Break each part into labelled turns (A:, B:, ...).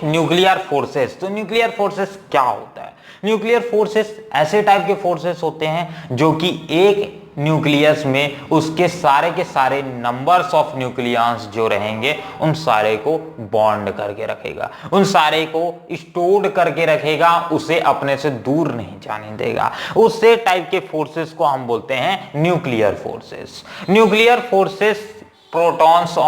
A: Nuclear forces. तो nuclear forces क्या होता है? न्यूक्लियर फोर्सेस ऐसे टाइप के फोर्सेस होते हैं जो कि एक न्यूक्लियस में उसके सारे के सारे नंबर्स ऑफ न्यूक्लियॉन्स जो रहेंगे उन सारे को बॉन्ड करके रखेगा, उन सारे को स्टोर्ड करके रखेगा, उसे अपने से दूर नहीं जाने देगा। उससे टाइप के फोर्सेस को हम बोलते हैं nuclear forces. Nuclear forces protons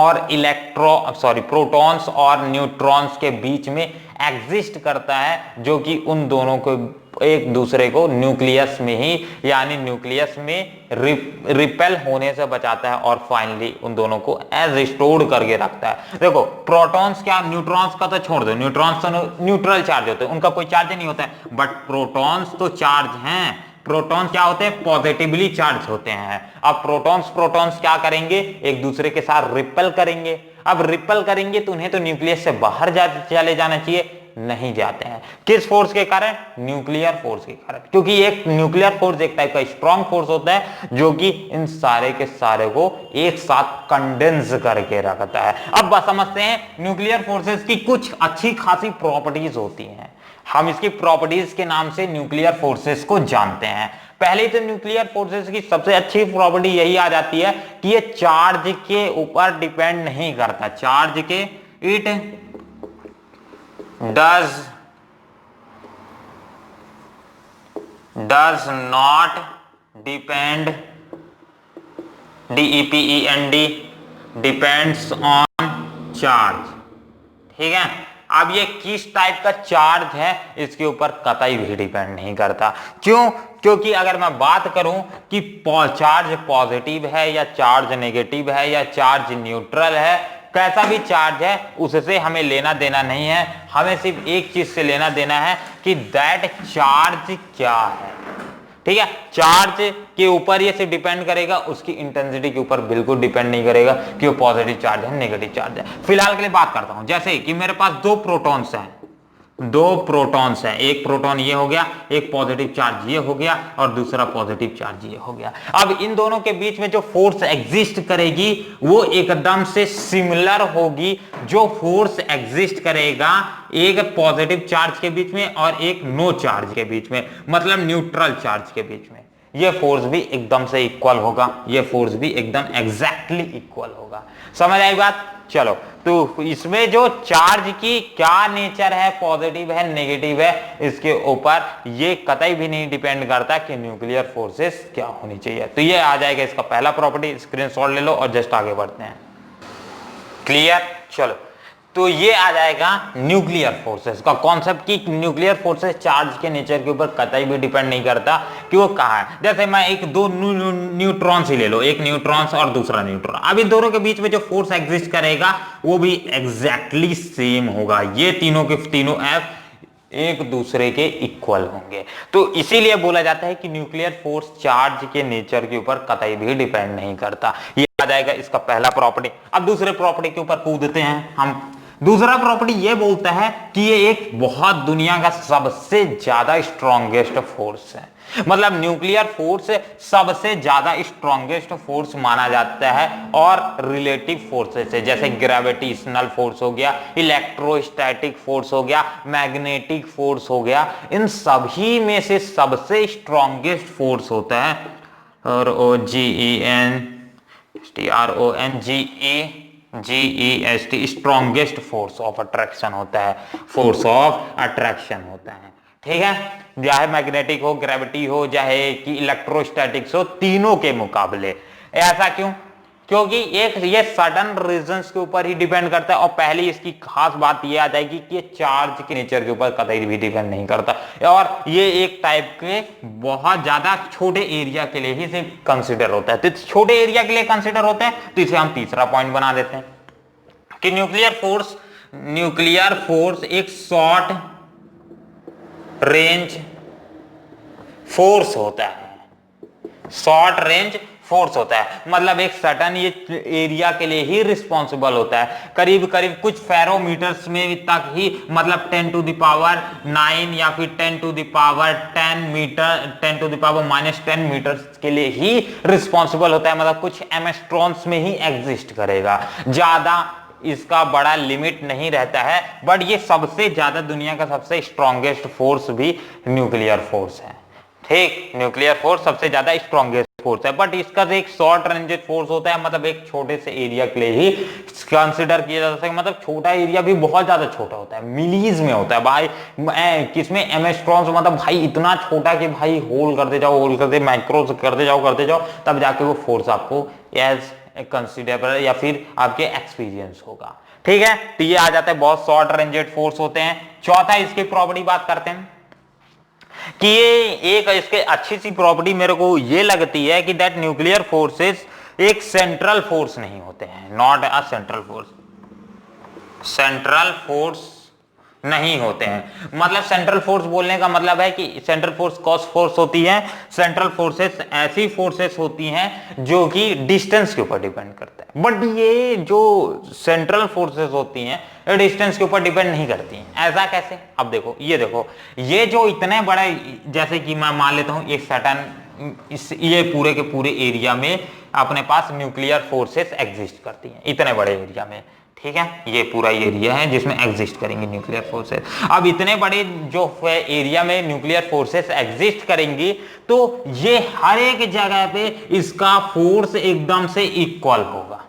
A: और न्यूट्रॉन्स के बीच में एग्जिस्ट करता है, जो कि उन दोनों को एक दूसरे को न्यूक्लियस में ही यानी न्यूक्लियस में रिपेल होने से बचाता है और फाइनली उन दोनों को एज स्टोर्ड करके रखता है। देखो प्रोटॉन्स क्या, न्यूट्रॉन्स का तो छोड़ दो, न्यूट्रॉन्स तो न्यूट्रल चार्ज होते हैं, उनका कोई चार्ज नहीं होता है, बट प्रोटॉन्स तो चार्ज हैं। प्रोटॉन्स क्या होते हैं? पॉजिटिवली चार्ज होते हैं। अब प्रोटॉन्स क्या करेंगे? एक दूसरे के साथ रिपेल करेंगे। अब रिपेल करेंगे तो उन्हें तो न्यूक्लियस से बाहर चले जाना चाहिए, नहीं जाते हैं। किस फोर्स के कारण? न्यूक्लियर फोर्स के कारण, क्योंकि एक न्यूक्लियर फोर्स एक टाइप का स्ट्रॉन्ग फोर्स होता है जो कि इन सारे के सारे को एक साथ कंडेंस करके रखता है। अब बस समझते हैं न्यूक्लियर फोर्सेस की कुछ अच्छी खासी प्रॉपर्टीज होती हैं। हम इसकी प्रॉपर्टीज के नाम से न्यूक्लियर फोर्सेस को जानते हैं। पहले तो न्यूक्लियर फोर्सेस की सबसे अच्छी प्रॉपर्टी यही आ जाती है कि ये चार्ज के ऊपर डिपेंड नहीं करता। चार्ज के it does not depend DEPEND depends on charge. ठीक है, अब ये किस टाइप का चार्ज है इसके ऊपर कतई भी डिपेंड नहीं करता। क्यों? क्योंकि अगर मैं बात करूं कि चार्ज पॉजिटिव है या चार्ज नेगेटिव है या चार्ज न्यूट्रल है, कैसा भी चार्ज है उससे हमें लेना देना नहीं है। हमें सिर्फ एक चीज से लेना देना है कि दैट चार्ज क्या है। ठीक है, चार्ज के ऊपर ये सिर्फ डिपेंड करेगा, उसकी इंटेंसिटी के ऊपर बिल्कुल डिपेंड नहीं करेगा कि वो पॉजिटिव चार्ज है नेगेटिव चार्ज है। फिलहाल के लिए बात करता हूं, जैसे कि मेरे पास दो प्रोटॉन्स हैं, एक प्रोटॉन ये हो गया, एक पॉजिटिव चार्ज ये हो गया और दूसरा पॉजिटिव चार्ज ये हो गया। अब इन दोनों के बीच में जो फोर्स एग्जिस्ट करेगी वो एकदम से सिमिलर होगी जो फोर्स एग्जिस्ट करेगा एक पॉजिटिव चार्ज के बीच में और एक नो चार्ज के बीच में, मतलब न्यूट्रल चार्ज के बीच में। ये फोर्स भी एकदम से इक्वल होगा, ये फोर्स भी एकदम एग्जैक्टली इक्वल होगा। समझ आई बात? चलो, तो इसमें जो चार्ज की क्या नेचर है, पॉजिटिव है नेगेटिव है, इसके ऊपर ये कतई भी नहीं डिपेंड करता कि न्यूक्लियर फोर्सेस क्या होनी चाहिए। तो ये आ जाएगा इसका पहला प्रॉपर्टी, स्क्रीनशॉट ले लो और जस्ट आगे बढ़ते हैं। क्लियर? चलो, तो ये आ जाएगा न्यूक्लियर फोर्सेस का कॉन्सेप्ट कि न्यूक्लियर फोर्सेस चार्ज के नेचर के ऊपर कतई भी डिपेंड नहीं करता कि वो कहाँ है। जैसे मैं एक दो न्यूट्रॉन्स ही ले लो, एक न्यूट्रॉन्स और दूसरा न्यूट्रॉन, अब इन दोनों के बीच में जो फोर्स एग्जिस्ट करेगा वो भी एग्जैक्टली सेम होगा। ये तीनों के तीनों एफ एक दूसरे के इक्वल होंगे। तो इसीलिए बोला जाता है कि न्यूक्लियर फोर्स चार्ज के नेचर के ऊपर कतई भी डिपेंड नहीं करता। ये आ जाएगा इसका पहला प्रॉपर्टी। अब दूसरे प्रॉपर्टी के ऊपर कूदते हैं हम। दूसरा प्रॉपर्टी ये बोलता है कि ये एक बहुत दुनिया का सबसे ज्यादा स्ट्रॉन्गेस्ट फोर्स है, मतलब न्यूक्लियर फोर्स सबसे ज्यादा स्ट्रॉन्गेस्ट फोर्स माना जाता है और रिलेटिव फोर्सेस है, जैसे ग्रेविटेशनल फोर्स हो गया, इलेक्ट्रोस्टैटिक फोर्स हो गया, मैग्नेटिक फोर्स हो गया, इन सभी में से सबसे स्ट्रॉन्गेस्ट फोर्स होता है ROGENST strongest force of attraction होता है, फोर्स ऑफ अट्रैक्शन होता है। ठीक है, चाहे मैग्नेटिक हो, ग्रेविटी हो, चाहे कि इलेक्ट्रोस्टैटिक्स हो, तीनों के मुकाबले। ऐसा क्यों? क्योंकि एक ये सडन रीजंस के ऊपर ही डिपेंड करता है और पहली इसकी खास बात ये आ जाएगी कि ये चार्ज के नेचर के ऊपर कतई भी डिपेंड नहीं करता और ये एक टाइप के बहुत ज्यादा छोटे एरिया के लिए ही इसे कंसिडर होता है। तो छोटे एरिया के लिए कंसिडर होता है, तो इसे हम तीसरा पॉइंट बना देते हैं कि न्यूक्लियर फोर्स एक शॉर्ट रेंज फोर्स होता है, शॉर्ट रेंज फोर्स होता है, मतलब एक सर्टेन ये एरिया के लिए ही रिस्पॉन्सिबल होता है, करीब करीब कुछ फेरोमीटर्स में तक ही, मतलब 10 टू द पावर 9 या फिर 10 to the power 10 metre, 10 to the power -10 metre के लिए ही रिस्पॉन्सिबल होता है, मतलब कुछ एमस्ट्रॉन्स में ही एग्जिस्ट करेगा। ज्यादा इसका बड़ा लिमिट नहीं रहता है, बट ये सबसे ज्यादा दुनिया का सबसे स्ट्रॉन्गेस्ट फोर्स भी न्यूक्लियर फोर्स है। ठीक, न्यूक्लियर फोर्स सबसे ज्यादा स्ट्रॉन्गेस्ट फोर्स है, बट इसका एक शॉर्ट रेंजेड फोर्स होता है, मतलब एक छोटे से एरिया के लिए ही कंसिडर किया जा सकता है। मतलब छोटा एरिया भी बहुत ज्यादा छोटा होता है, मिलीज में होता है भाई, किसमें एमएस्ट्रॉन्स, मतलब भाई इतना छोटा कि भाई होल करते जाओ, होल करते, माइक्रो करते जाओ, तब जाके वो फोर्स आपको एज कंसिडरेबल या फिर आपके एक्सपीरियंस होगा। ठीक है, तो ये आ जाता है, बहुत शॉर्ट रेंजेड फोर्स होते हैं। चौथा इसकी प्रॉपर्टी बात करते हैं कि ये एक इसके अच्छी सी प्रॉपर्टी मेरे को ये लगती है कि दैट न्यूक्लियर फोर्सेस एक सेंट्रल फोर्स नहीं होते हैं, not a central force, central force नहीं होते हैं। मतलब सेंट्रल फोर्स बोलने का मतलब है कि सेंट्रल फोर्स कॉस फोर्स होती है, सेंट्रल फोर्सेस ऐसी फोर्सेस होती हैं जो कि डिस्टेंस के ऊपर डिपेंड करता है, बट ये जो सेंट्रल फोर्सेस होती हैं ये डिस्टेंस के ऊपर डिपेंड नहीं करती हैं। ऐसा कैसे? अब देखो, ये जो इतने बड़े, जैसे कि मैं मान लेता हूं एक सर्टेन ये पूरे के पूरे एरिया में अपने पास न्यूक्लियर फोर्सेस एग्जिस्ट करती हैं, इतने बड़े एरिया में। ठीक है, ये पूरा एरिया है जिसमें एग्जिस्ट करेंगी न्यूक्लियर फोर्सेस। अब इतने बड़े जो एरिया में न्यूक्लियर फोर्सेस एग्जिस्ट करेंगी, तो ये हर एक जगह पे इसका फोर्स एकदम से इक्वल होगा,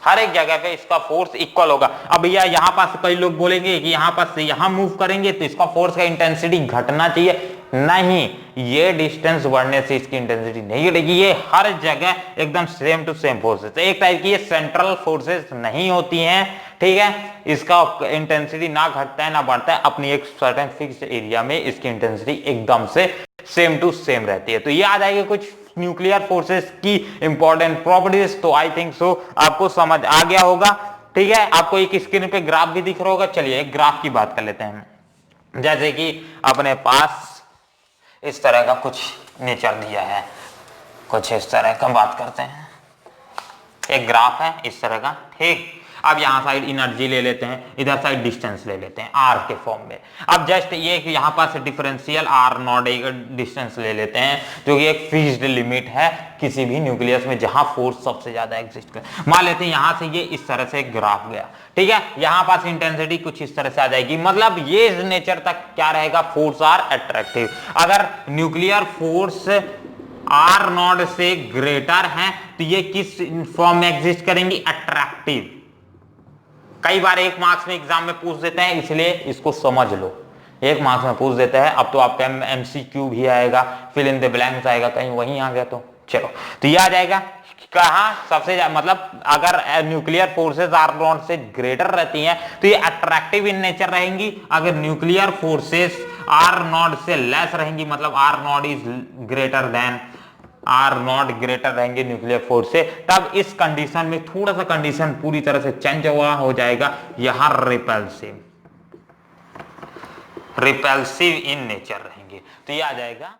A: हर एक जगह पे इसका फोर्स इक्वल होगा। अब भैया यहाँ पास कई लोग बोलेंगे कि यहाँ पास से यहाँ मूव करेंगे तो इसका फोर्स का इंटेंसिटी घटना चाहिए, नहीं, ये डिस्टेंस बढ़ने से इसकी इंटेंसिटी नहीं घटेगी, ये हर जगह एकदम सेम टू सेम फोर्सेस, एक टाइप की ये सेंट्रल फोर्सेस नहीं होती हैं। ठीक है, इसका इंटेंसिटी ना घटता है ना बढ़ता है, अपनी एक सर्टेन फिक्स्ड एरिया में इसकी इंटेंसिटी एकदम से सेम टू सेम रहती है। तो ये आ जाएगी कुछ न्यूक्लियर फोर्सेस की इंपॉर्टेंट प्रॉपर्टीज। तो आई थिंक सो आपको समझ आ गया होगा। ठीक है, आपको एक स्क्रीन पे ग्राफ भी दिख रहा होगा। चलिए एक ग्राफ की बात कर लेते हैं। जैसे कि अपने पास इस तरह का कुछ नेचर दिया है, कुछ इस तरह का बात करते हैं, एक ग्राफ है इस तरह का। ठीक, अब यहाँ साइड एनर्जी ले लेते हैं, इधर साइड डिस्टेंस ले लेते हैं आर के फॉर्म में। अब जस्ट ये कि यहाँ पास डिफरेंशियल आर नॉट एक डिस्टेंस ले लेते हैं जो कि एक फिक्स्ड लिमिट है किसी भी न्यूक्लियस में जहां फोर्स सबसे ज्यादा एग्जिस्ट कर। मान लेते हैं यहाँ से ये इस तरह से ग्राफ गया, ठीक है, यहाँ पास इंटेंसिटी कुछ इस तरह से आ जाएगी। मतलब ये इस नेचर तक क्या रहेगा, फोर्स आर अट्रैक्टिव। अगर न्यूक्लियर फोर्स आर नॉट से ग्रेटर है तो ये किस फॉर्म में एग्जिस्ट करेंगी, अट्रैक्टिव। कई बार एक मार्क्स में एग्जाम में पूछ देते हैं, इसलिए इसको समझ लो, एक मार्क्स में पूछ देते हैं। अब तो आपका एमसीक्यू भी आएगा, फिल इन द ब्लैंक्स आएगा, कहीं वहीं आ गया तो चलो, तो ये आ जाएगा कहां सबसे ज्यादा, मतलब अगर न्यूक्लियर फोर्सेस आर नॉट से ग्रेटर रहती हैं तो ये अट्रैक्टिव इन नेचर रहेंगी। अगर न्यूक्लियर फोर्सेस आर नॉट से लेस रहेंगी, मतलब R naught is greater than, R naught greater रहेंगे न्यूक्लियर फोर्स से, तब इस कंडीशन में थोड़ा सा कंडीशन पूरी तरह से चेंज हुआ हो जाएगा, यहां रिपल्सिव इन नेचर रहेंगे। तो ये आ जाएगा